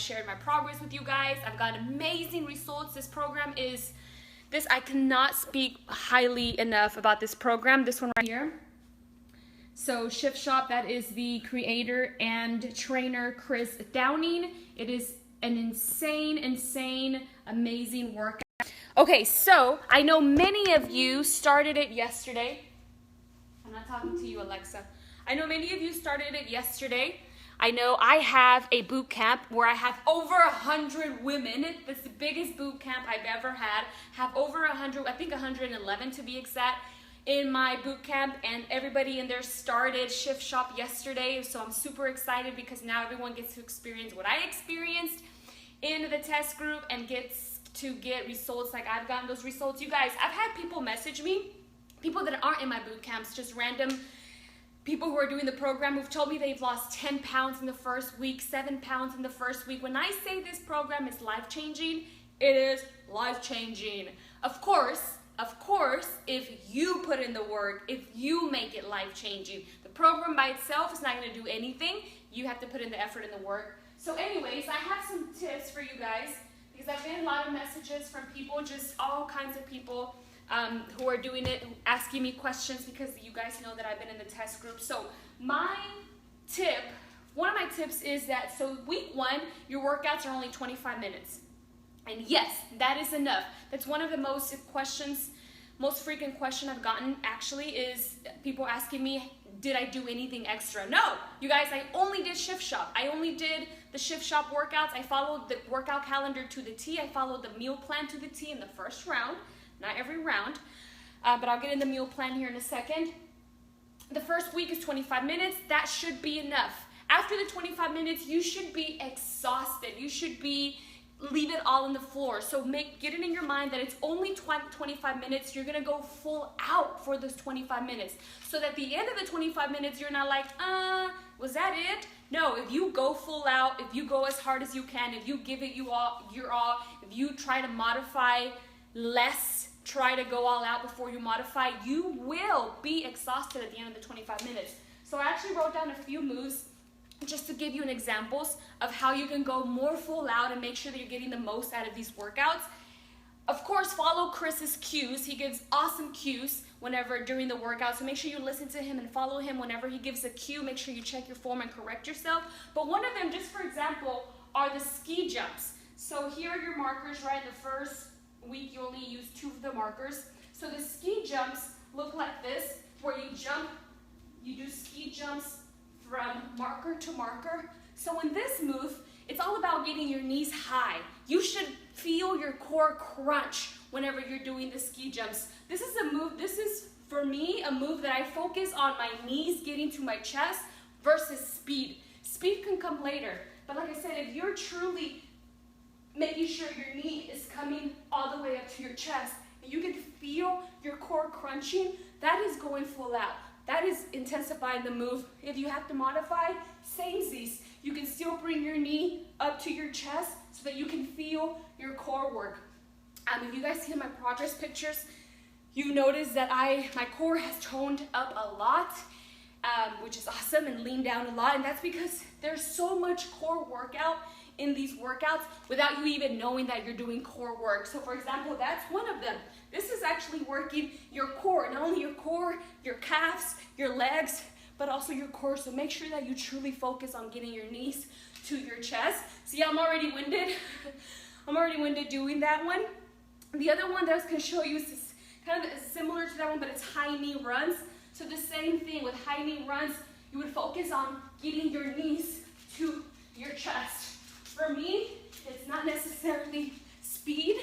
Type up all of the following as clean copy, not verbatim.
shared my progress with you guys. I've got amazing results. This program is, I cannot speak highly enough about this program. This one right here. So Shift Shop, that is the creator and trainer Chris Downing. It is an insane, amazing workout. Okay, so I know many of you started it yesterday. I'm not talking to you, Alexa. I know many of you started it yesterday. I know I have a boot camp where I have over 100 women. That's the biggest boot camp I've ever had. Have over 100, I think 111 to be exact, in my boot camp, and everybody in there started Shift Shop yesterday. So I'm super excited because now everyone gets to experience what I experienced in the test group and gets to get results like I've gotten those results. You guys, I've had people message me, people that aren't in my boot camps, just random people who are doing the program who've told me they've lost 10 pounds in the first week, 7 pounds in the first week. When I say this program is life-changing, it is life-changing. Of course, if you put in the work, if you make it life-changing. The program by itself is not going to do anything. You have to put in the effort and the work. So anyways, I have some tips for you guys because I've getting a lot of messages from people, just all kinds of people who are doing it, asking me questions because you guys know that I've been in the test group. So my tip, one of my tips is that, so week 1, your workouts are only 25 minutes. And yes, that is enough. That's one of the most frequent question I've gotten actually is people asking me, did I do anything extra? No, you guys, I only did Shift Shop. I only did the Shift Shop workouts. I followed the workout calendar to the T. I followed the meal plan to the T in the first round. Not every round, but I'll get in the meal plan here in a second. The first week is 25 minutes. That should be enough. After the 25 minutes, you should be exhausted. You should leave it all on the floor. So get it in your mind that it's only 25 minutes. You're gonna go full out for those 25 minutes. So that at the end of the 25 minutes, you're not like, was that it? No, if you go full out, if you go as hard as you can, if you give it your all, if you try to modify less, try to go all out before you modify, you will be exhausted at the end of the 25 minutes. So I actually wrote down a few moves just to give you an examples of how you can go more full out and make sure that you're getting the most out of these workouts. Of course, follow Chris's cues. He gives awesome cues during the workout. So make sure you listen to him and follow him whenever he gives a cue. Make sure you check your form and correct yourself. But one of them, just for example, are the ski jumps. So here are your markers, right? The first week you only use 2 of the markers. So the ski jumps look like this, where you do ski jumps from marker to marker. So in this move, it's all about getting your knees high. You should feel your core crunch whenever you're doing the ski jumps. This is for me a move that I focus on my knees getting to my chest versus speed. Speed can come later, but like I said, if you're truly making sure your knee is coming all the way up to your chest and you can feel your core crunching, that is going full out. That is intensifying the move. If you have to modify, samesies. You can still bring your knee up to your chest so that you can feel your core work. If you guys see my progress pictures, you notice that my core has toned up a lot, which is awesome, and leaned down a lot. And that's because there's so much core workout in these workouts without you even knowing that you're doing core work. So for example, that's one of them. This is actually working your core, not only your core, your calves, your legs, but also your core. So make sure that you truly focus on getting your knees to your chest. See, I'm already winded. I'm already winded doing that one. The other one that I was gonna show you is kind of similar to that one, but it's high knee runs. So the same thing with high knee runs, you would focus on getting your knees to your chest. For me, it's not necessarily speed,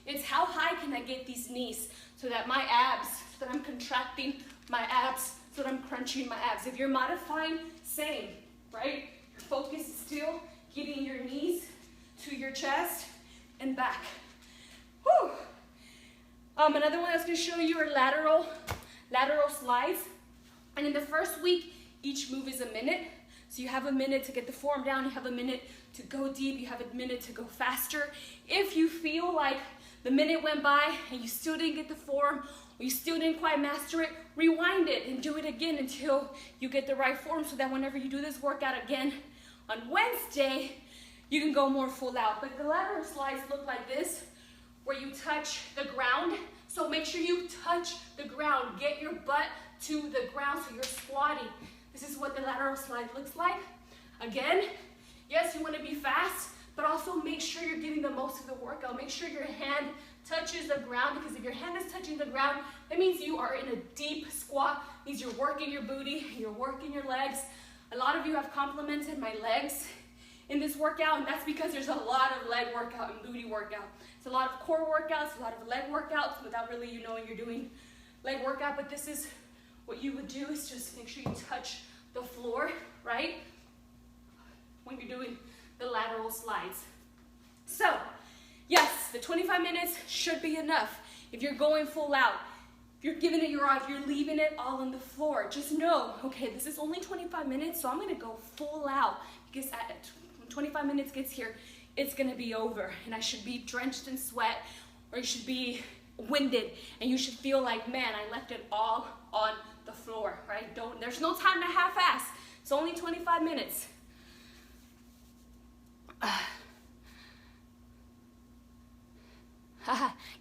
it's how high can I get these knees so that my abs, so that I'm contracting my abs, so that I'm crunching my abs. If you're modifying, same, right? Your focus is still getting your knees to your chest and back. Whew. Another one I was gonna show you are lateral slides. And in the first week, each move is a minute. So you have a minute to get the form down, you have a minute to go deep, you have a minute to go faster. If you feel like the minute went by and you still didn't get the form, or you still didn't quite master it, rewind it and do it again until you get the right form so that whenever you do this workout again on Wednesday, you can go more full out. But the lateral slides look like this, where you touch the ground. So make sure you touch the ground. Get your butt to the ground so you're squatting. This is what the lateral slide looks like. Again, yes, you want to be fast, but also make sure you're getting the most of the workout. Make sure your hand touches the ground, because if your hand is touching the ground, that means you are in a deep squat. It means you're working your booty, you're working your legs. A lot of you have complimented my legs in this workout, and that's because there's a lot of leg workout and booty workout. It's a lot of core workouts, a lot of leg workouts without really you knowing you're doing leg workout, but this is what you would do, is just make sure you touch the floor, right? When you're doing the lateral slides. So, yes, the 25 minutes should be enough. If you're going full out, if you're giving it your all, if you're leaving it all on the floor, just know, okay, this is only 25 minutes, so I'm gonna go full out, because when 25 minutes gets here, it's gonna be over, and I should be drenched in sweat, or you should be winded, and you should feel like, man, I left it all on the floor, right? There's no time to half-ass. It's only 25 minutes.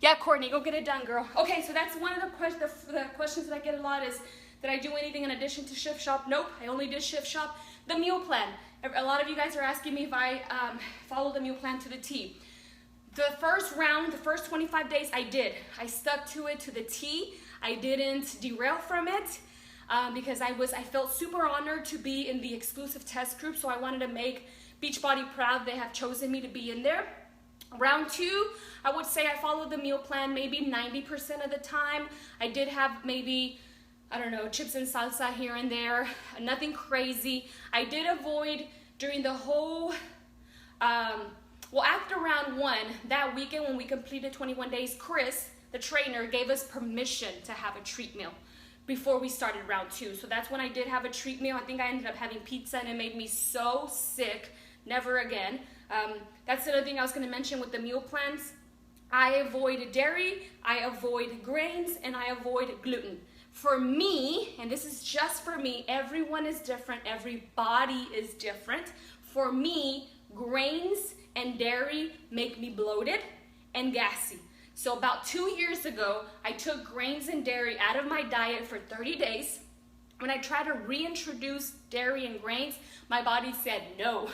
Yeah, Courtney, go get it done, girl. Okay, so that's one of the questions that I get a lot is, did I do anything in addition to Shift Shop? Nope, I only did Shift Shop. The meal plan. A lot of you guys are asking me if I follow the meal plan to the T. The first round, the first 25 days, I did. I stuck to it to the T. I didn't derail from it because I felt super honored to be in the exclusive test group, so I wanted to make Beachbody proud. They have chosen me to be in there. Round 2, I would say I followed the meal plan maybe 90% of the time. I did have maybe, I don't know, chips and salsa here and there, nothing crazy. I did avoid during the whole, well, after round 1, that weekend when we completed 21 days, Chris, the trainer, gave us permission to have a treat meal before we started round 2. So that's when I did have a treat meal. I think I ended up having pizza, and it made me so sick. Never again. That's another thing I was going to mention with the meal plans. I avoid dairy, I avoid grains, and I avoid gluten. For me, and this is just for me, everyone is different, every body is different. For me, grains and dairy make me bloated and gassy. So about 2 years ago, I took grains and dairy out of my diet for 30 days. When I tried to reintroduce dairy and grains, my body said no.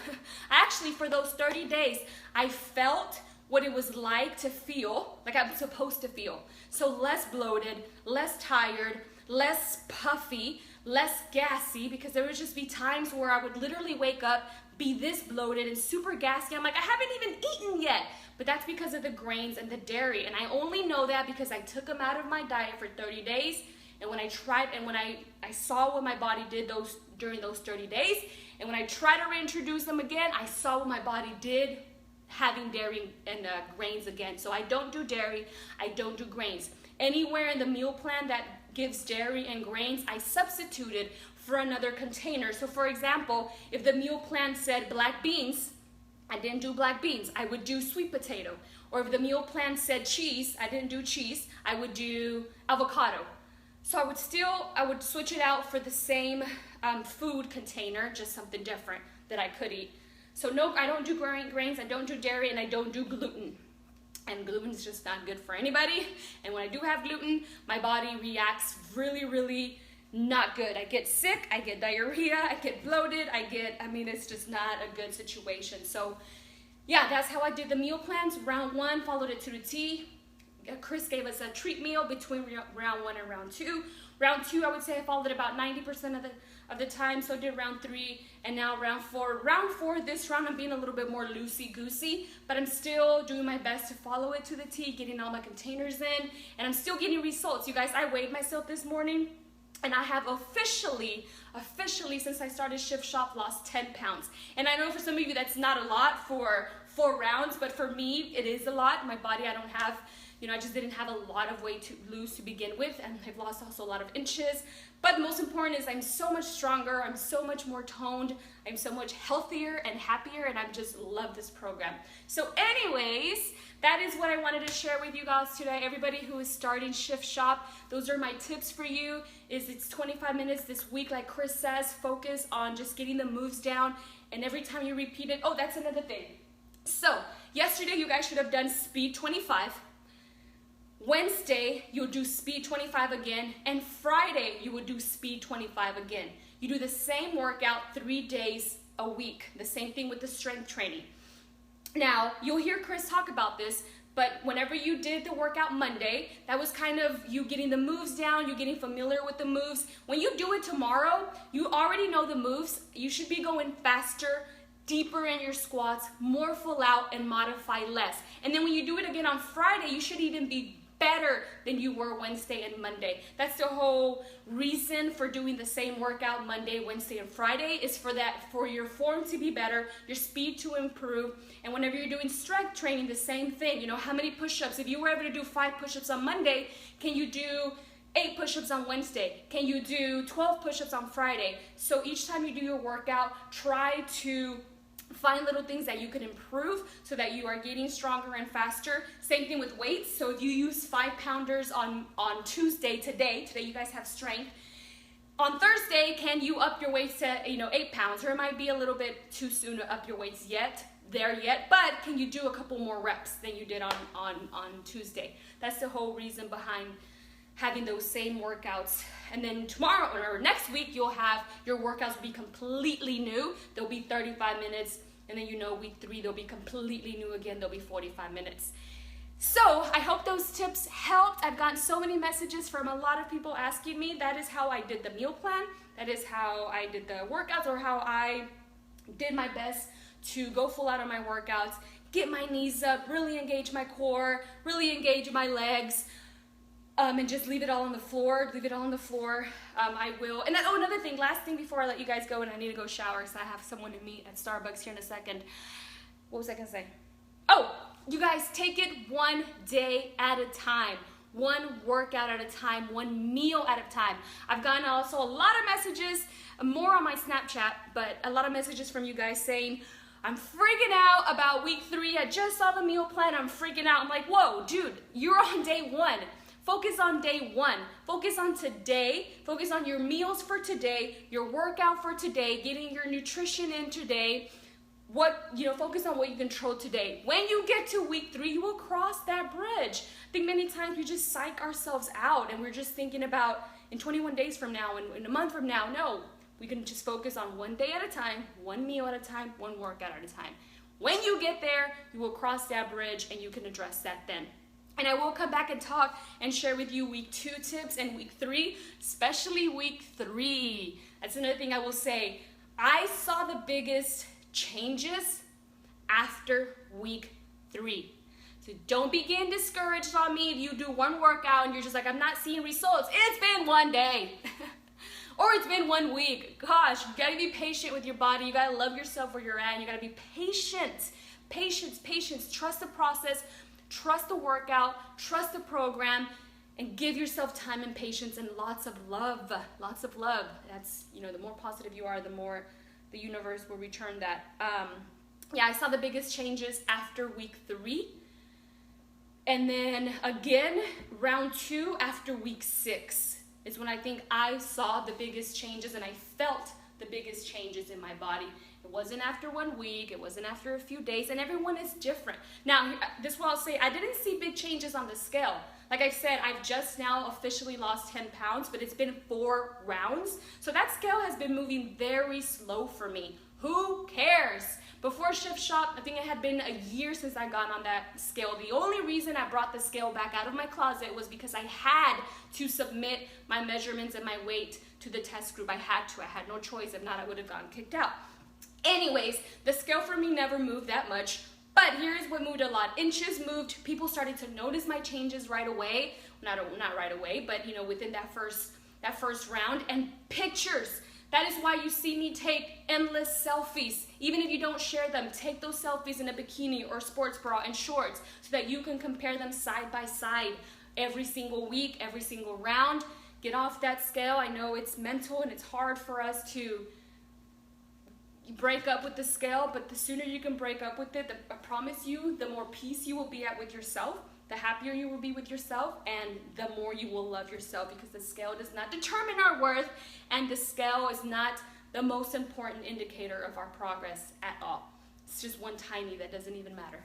Actually, for those 30 days, I felt what it was like to feel like I'm supposed to feel. So less bloated, less tired, less puffy, less gassy, because there would just be times where I would literally wake up, be this bloated and super gassy. I'm like, I haven't even eaten yet. But that's because of the grains and the dairy. And I only know that because I took them out of my diet for 30 days. And when I tried, and when I saw what my body did during those 30 days, and when I tried to reintroduce them again, I saw what my body did having dairy and grains again. So I don't do dairy, I don't do grains. Anywhere in the meal plan that gives dairy and grains, I substituted for another container. So for example, if the meal plan said black beans, I didn't do black beans, I would do sweet potato. Or if the meal plan said cheese, I didn't do cheese, I would do avocado. So I would switch it out for the same food container, just something different that I could eat. So no, I don't do grains, I don't do dairy, and I don't do gluten. And gluten is just not good for anybody. And when I do have gluten, my body reacts really, really not good. I get sick, I get diarrhea, I get bloated, it's just not a good situation. So yeah, that's how I did the meal plans. Round 1, followed it to the T. Chris gave us a treat meal between round 1 and round 2. Round 2, I would say I followed it about 90% of the time. So I did round 3 and now round 4. Round 4, this round I'm being a little bit more loosey-goosey, but I'm still doing my best to follow it to the T, getting all my containers in, and I'm still getting results. You guys, I weighed myself this morning, and I have officially, since I started Shift Shop, lost 10 pounds. And I know for some of you that's not a lot for 4 rounds, but for me, it is a lot. My body, I don't have, I just didn't have a lot of weight to lose to begin with, and I've lost also a lot of inches. But the most important is I'm so much stronger, I'm so much more toned, I'm so much healthier and happier, and I just love this program. So anyways, that is what I wanted to share with you guys today. Everybody who is starting Shift Shop, those are my tips for you. It's 25 minutes this week, like Chris says. Focus on just getting the moves down, and every time you repeat it, oh, that's another thing. So yesterday you guys should have done speed 25. Wednesday, you'll do speed 25 again, and Friday, you will do speed 25 again. You do the same workout 3 days a week. The same thing with the strength training. Now, you'll hear Chris talk about this, but whenever you did the workout Monday, that was kind of you getting the moves down, you getting familiar with the moves. When you do it tomorrow, you already know the moves. You should be going faster, deeper in your squats, more full out, and modify less. And then when you do it again on Friday, you should even be better than you were Wednesday and Monday. That's the whole reason for doing the same workout Monday, Wednesday, and Friday, is for your form to be better, your speed to improve. And whenever you're doing strength training, the same thing. You know, how many push-ups? If you were able to do 5 push-ups on Monday, can you do 8 push-ups on Wednesday? Can you do 12 push-ups on Friday? So each time you do your workout, try to find little things that you can improve so that you are getting stronger and faster. Same thing with weights. So if you use 5-pounders on Tuesday, today you guys have strength. On Thursday, can you up your weights to 8 pounds? Or it might be a little bit too soon to up your weights yet, but can you do a couple more reps than you did on Tuesday? That's the whole reason behind having those same workouts. And then tomorrow or next week, you'll have your workouts will be completely new. They'll be 35 minutes. And then week 3, they'll be completely new again. They'll be 45 minutes. So I hope those tips helped. I've gotten so many messages from a lot of people asking me. That is how I did the meal plan. That is how I did the workouts, or how I did my best to go full out on my workouts, get my knees up, really engage my core, really engage my legs. And just leave it all on the floor. I will. And another thing, last thing before I let you guys go, and I need to go shower because I have someone to meet at Starbucks here in a second. What was I going to say? Oh, you guys, take it one day at a time. One workout at a time. One meal at a time. I've gotten also a lot of messages, more on my Snapchat, but a lot of messages from you guys saying, I'm freaking out about week 3. I just saw the meal plan. I'm freaking out. I'm like, whoa, dude, you're on day 1. Focus on day 1. Focus on today. Focus on your meals for today, your workout for today, getting your nutrition in today. Focus on what you control today. When you get to week 3, you will cross that bridge. I think many times we just psych ourselves out and we're just thinking about in 21 days from now and in a month from now. No, we can just focus on one day at a time, one meal at a time, one workout at a time. When you get there, you will cross that bridge and you can address that then. And I will come back and talk and share with you week 2 tips and week 3, especially week 3. That's another thing I will say. I saw the biggest changes after week 3. So don't begin discouraged on me if you do one workout and you're just like, I'm not seeing results. It's been one day. Or it's been 1 week. Gosh, you gotta be patient with your body. You gotta love yourself where you're at. And you gotta be patient. Patience. Trust the process. Trust the workout, trust the program, and give yourself time and patience and lots of love. Lots of love. That's, the more positive you are, the more the universe will return that. I saw the biggest changes after week 3. And then again, round 2 after week 6 is when I think I saw the biggest changes and I felt the biggest changes in my body. It wasn't after 1 week, it wasn't after a few days, and everyone is different. Now, this is what I'll say, I didn't see big changes on the scale. Like I said, I've just now officially lost 10 pounds, but it's been 4 rounds. So that scale has been moving very slow for me. Who cares? Before Shift Shop, I think it had been a year since I got on that scale. The only reason I brought the scale back out of my closet was because I had to submit my measurements and my weight to the test group. I had no choice. If not, I would have gotten kicked out. Anyways, the scale for me never moved that much, but here's what moved a lot. Inches moved. People started to notice my changes right away. Not right away, but within that first round. And pictures. That is why you see me take endless selfies. Even if you don't share them, take those selfies in a bikini or sports bra and shorts so that you can compare them side by side every single week, every single round. Get off that scale. I know it's mental and it's hard for us to break up with the scale, but the sooner you can break up with it, I promise you, the more peace you will be at with yourself, the happier you will be with yourself, and the more you will love yourself, because the scale does not determine our worth, and the scale is not the most important indicator of our progress at all. It's just one tiny that doesn't even matter.